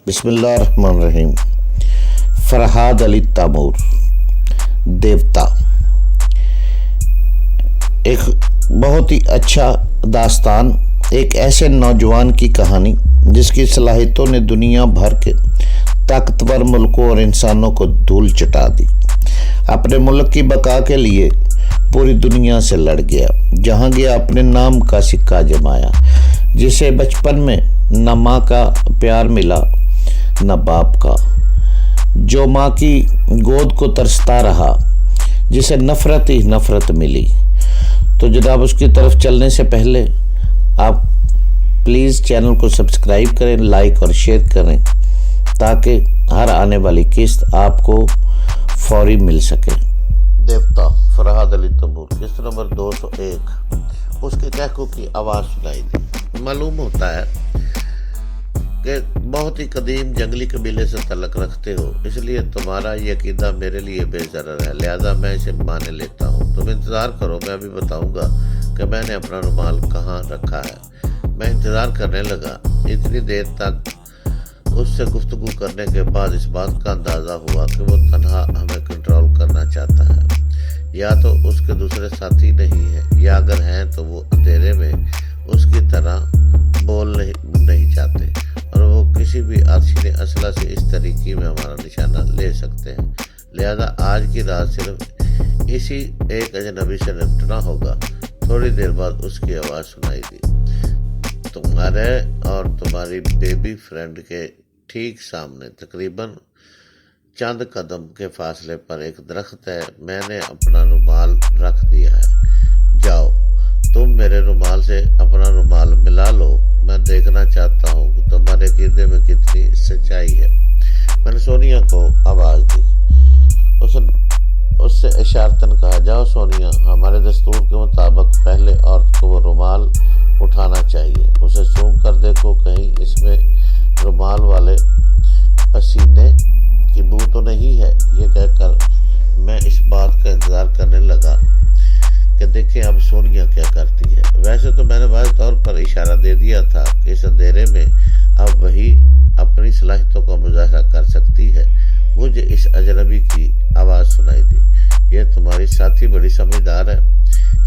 بسم اللہ الرحمن الرحیم۔ فرحاد علی تیمور، دیوتا، ایک بہت ہی اچھا داستان، ایک ایسے نوجوان کی کہانی جس کی صلاحیتوں نے دنیا بھر کے طاقتور ملکوں اور انسانوں کو دھول چٹا دی۔ اپنے ملک کی بقا کے لیے پوری دنیا سے لڑ گیا، جہاں گیا اپنے نام کا سکہ جمایا، جسے بچپن میں نہ ماں کا پیار ملا نہ باپ کا، جو ماں کی گود کو ترستا رہا، جسے نفرت ہی نفرت ملی۔ تو جناب اس کی طرف چلنے سے پہلے آپ پلیز چینل کو سبسکرائب کریں، لائک اور شیئر کریں تاکہ ہر آنے والی قسط آپ کو فوری مل سکے۔ دیوتا فرحاد علی تیمور، قسط نمبر 201۔ اس کے کہکوں کی آواز سنائی دی۔ معلوم ہوتا ہے کہ بہت ہی قدیم جنگلی قبیلے سے تعلق رکھتے ہو، اس لیے تمہارا یہ عقیدہ میرے لیے بے ضرر ہے، لہذا میں اسے مان لیتا ہوں۔ تم انتظار کرو، میں ابھی بتاؤں گا کہ میں نے اپنا رومال کہاں رکھا ہے۔ میں انتظار کرنے لگا، اتنی دیر تک اس سے گفتگو کرنے کے بعد اس بات کا اندازہ ہوا کہ وہ تنہا ہمیں کنٹرول کرنا چاہتا ہے، یا تو اس کے دوسرے ساتھی نہیں ہیں، یا اگر ہیں تو وہ اندھیرے میں اس کی طرح بول نہیں چاہتے، اور وہ کسی بھی آتشین اسلحہ سے اس طریقے میں ہمارا نشانہ لے سکتے ہیں۔ لہذا آج کی رات صرف اسی ایک اجنبی سے نپٹنا ہوگا۔ تھوڑی دیر بعد اس کی آواز سنائی دی۔ تمہارے اور تمہاری بیبی فرینڈ کے ٹھیک سامنے تقریباً چند قدم کے فاصلے پر ایک درخت ہے، میں نے اپنا رومال رکھ دیا ہے، جاؤ تم میرے رومال سے اپنا رومال ملا لو، میں دیکھنا چاہتا ہوں کہ تمہارے عقیدے میں کتنی سچائی ہے۔ میں نے سونیا کو آواز دی، اس سے اشارتاً کہا، جاؤ سونیا، ہمارے دستور کے مطابق پہلے عورت کو وہ رومال اٹھانا چاہیے، اسے سونگ کر دیکھو کہیں اس میں رومال والے پسینے کی بو تو نہیں ہے۔ یہ کہہ کر میں اس بات کا انتظار کرنے لگا کہ دیکھیں اب سونیا کیا کرتی ہے۔ ویسے تو میں نے واضح طور پر اشارہ دے دیا تھا کہ اس اندھیرے میں اب وہی اپنی صلاحیتوں کا مظاہرہ کر سکتی ہے۔ مجھے اس اجنبی کی آواز سنائی دی، یہ تمہاری ساتھی بڑی سمجھدار ہے،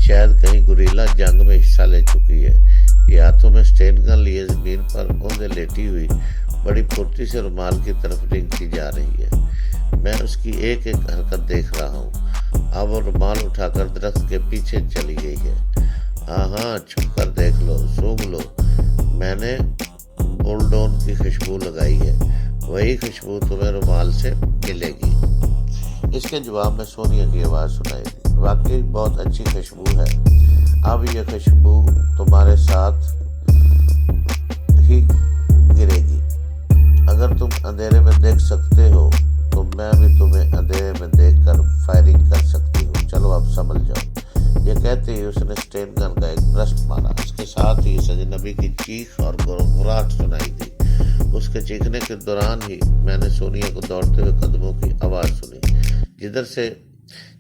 شاید کہیں گوریلا جنگ میں حصہ لے چکی ہے۔ یہ ہاتھوں میں اسٹین گن لیے زمین پر اوندے لیٹی ہوئی بڑی پھرتی سے رومال کی طرف رینگتی جا رہی ہے۔ میں اس کی ایک ایک حرکت دیکھ رہا ہوں۔ اب وہ رومال اٹھا کر درخت کے پیچھے چلی گئی ہے۔ ہاں چھپ کر دیکھ لو، سونگ لو، میں نے بولڈون کی خوشبو لگائی ہے، وہی خوشبو تمہیں رومال سے ملے گی۔ اس کے جواب میں سونیا کی آواز سنائی دی، واقعی بہت اچھی خوشبو ہے، اب یہ خوشبو تمہارے ساتھ ہی گرے گی۔ اگر تم اندھیرے میں دیکھ سکتے ہو تو میں بھی تمہیں اندھیرے میں دیکھ کر فائرنگ کر سکتی ہوں، چلو اب سنبھل جاؤ۔ یہ کہتے ہی اس نے اسٹین گن کا ایک برسٹ مارا، اس کے ساتھ ہی اس اجنبی کی چیخ اور گھراہٹ سنائی دی۔ اس کے چیخنے کے دوران ہی میں نے سونیا کو دوڑتے ہوئے قدموں کی آواز سنی۔ جدھر سے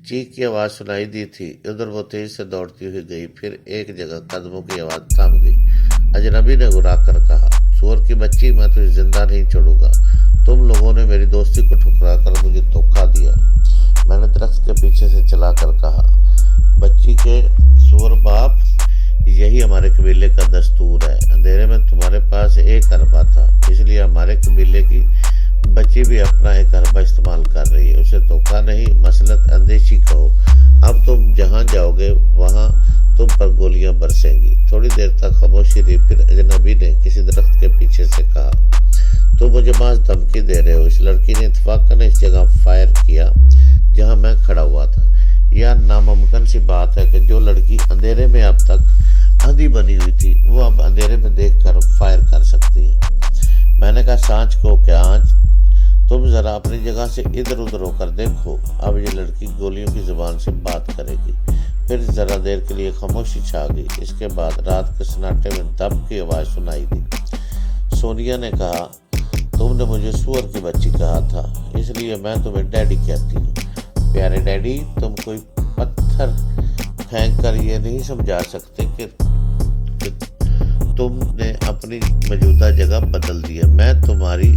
چیخ کی آواز سنائی دی تھی ادھر وہ تیز سے دوڑتی ہوئی گئی، پھر ایک جگہ قدموں کی آواز تھم گئی۔ اجنبی نے گھرا کر کہا، سور کی بچی، میں تجھے زندہ نہیں چھوڑوں گا، تم لوگوں نے میری دوستی کو ٹھکرا کر مجھے دھوکا دیا۔ میں نے درخت کے پیچھے سے چلا کر کہا، بچی کے سور باپ، یہی ہمارے قبیلے کا دستور ہے، اندھیرے میں تمہارے پاس ایک اربا تھا، اس لیے ہمارے قبیلے کی بچی بھی اپنا ایک اربا استعمال کر رہی ہے، اسے دھوکا نہیں، مسلط اندیشی کہو۔ اب تم جہاں جاؤ گے وہاں تم پر گولیاں برسیں گی۔ تھوڑی دیر تک خاموشی رہی، پھر اجنبی نے کسی درخت کے پیچھے سے کہا، تو مجھے محض دھمکی دے رہے ہو؟ اس لڑکی نے اتفاقاً اس جگہ فائر کیا جہاں میں کھڑا ہوا تھا۔ یہ ناممکن سی بات ہے کہ جو لڑکی اندھیرے میں اب تک اندھی بنی ہوئی تھی وہ اب اندھیرے میں دیکھ کر فائر کر سکتی ہے۔ میں نے کہا، سانچ کو کہ آنچ، تم ذرا اپنی جگہ سے ادھر ادھر ہو کر دیکھو، اب یہ لڑکی گولیوں کی زبان سے بات کرے گی۔ پھر ذرا دیر کے لیے خاموشی چھا گئی، اس کے بعد رات کے سناٹے میں دب کی آواز سنائی دی۔ سونیا نے کہا، تم نے مجھے سور کی بچی کہا تھا، اس لیے میں تمہیں ڈیڈی کہتی ہوں۔ پیارے ڈیڈی، تم کوئی پتھر پھینک کر یہ نہیں سمجھا سکتے کہ تم نے اپنی موجودہ جگہ بدل دی ہے۔ میں تمہاری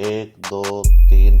1 2 3।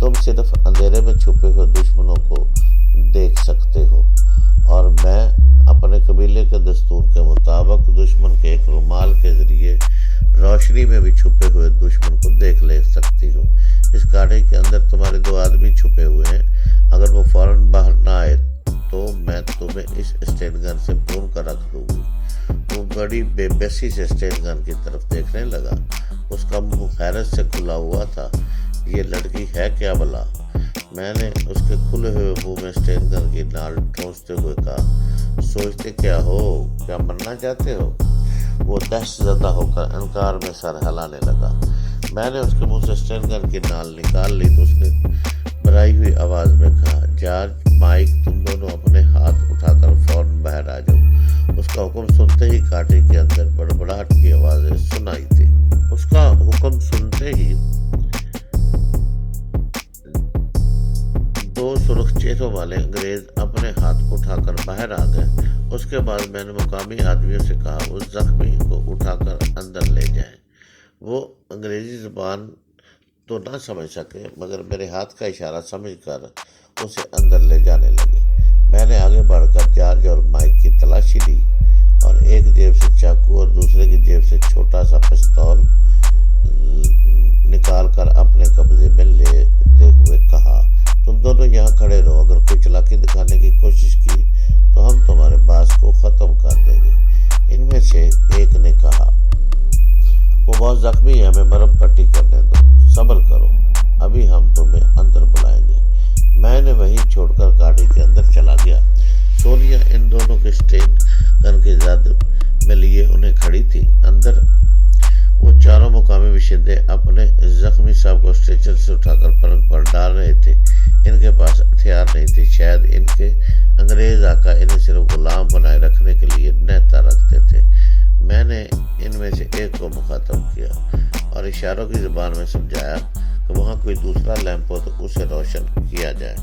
تم صرف اندھیرے میں چھپے ہوئے دشمنوں کو دیکھ سکتے ہو، اور میں اپنے قبیلے کے دستور کے مطابق دشمن کے ایک رومال کے ذریعے روشنی میں بھی چھپے ہوئے دشمن کو دیکھ لے سکتی ہوں۔ اس گاڑی کے اندر تمہارے 2 آدمی چھپے ہوئے ہیں، اگر وہ فوراً باہر نہ آئے تو میں تمہیں اس اسٹین گن سے پون کر رکھ دوں گی۔ وہ بڑی بے بسی سے اسٹین گن کی طرف دیکھنے لگا۔ اس کا منہ حیرت سے کھلا ہوا تھا۔ یہ لڑکی ہے کیا بلا؟ میں نے اس کے کھلے ہوئے منہ میں اسٹین گن کی نال ٹھونستے ہوئے کہا، سوچتے کیا ہو؟ کیا مرنا چاہتے ہو؟ وہ دہشت زدہ ہو کر انکار میں سر ہلانے لگا۔ میں نے اس کے منہ سے اسٹین گن کی نال نکال لی تو اس نے بھرائی ہوئی آواز میں کہا، جارج، مائک، تم دونوں اپنے ہاتھ اٹھا کر فوراً باہر آ جاؤ۔ اس کا حکم سنتے ہی کاٹے کے اندر بڑبڑاہٹ کی آوازیں سنائی تھی۔ اس کا حکم سنتے ہی 2 سرخ چہروں والے انگریز اپنے ہاتھ اٹھا کر باہر آ گئے۔ اس کے بعد میں نے مقامی آدمیوں سے کہا اس زخمی کو اٹھا کر اندر لے جائیں۔ وہ انگریزی زبان تو نہ سمجھ سکے مگر میرے ہاتھ کا اشارہ سمجھ کر اسے اندر لے جانے لگے۔ میں نے آگے بڑھ کر جارج اور مائک کی تلاشی لی اور ایک جیب سے چاقو اور دوسرے کی جیب سے چھوٹا سا پستول نکال کر اپنے قبضے میں لیتے ہوئے کہا، تم دونوں یہاں کھڑے رہو، اگر کوئی چلاکی دکھانے کی کوشش کی تو ہم تمہارے باس کو ختم کر دیں گے۔ ان میں سے ایک نے کہا، وہ بہت زخمی ہے، ہمیں مرہم پٹی کرنے دو، صبر کرو، ابھی ہم تمہیں اندر بلائیں گے۔ میں نے وہیں چھوڑ کر گاڑی کے اندر چلا گیا۔ سونیا ان دونوں کے اسٹین گن کی زد میں لیے انہیں کھڑی تھی۔ اندر وہ چاروں مقامی باشندے اپنے زخمی صاحب کو اسٹریچر سے اٹھا کر پلنگ پر ڈال رہے تھے۔ ان کے پاس ہتھیار نہیں تھے، شاید ان کے انگریز آقا انہیں صرف غلام بنائے رکھنے کے لیے نہتا رکھتے تھے۔ میں نے ان میں سے ایک کو مخاطب کیا اور اشاروں کی زبان میں سمجھایا کہ وہاں کوئی دوسرا لیمپ ہو تو اسے روشن کیا جائے۔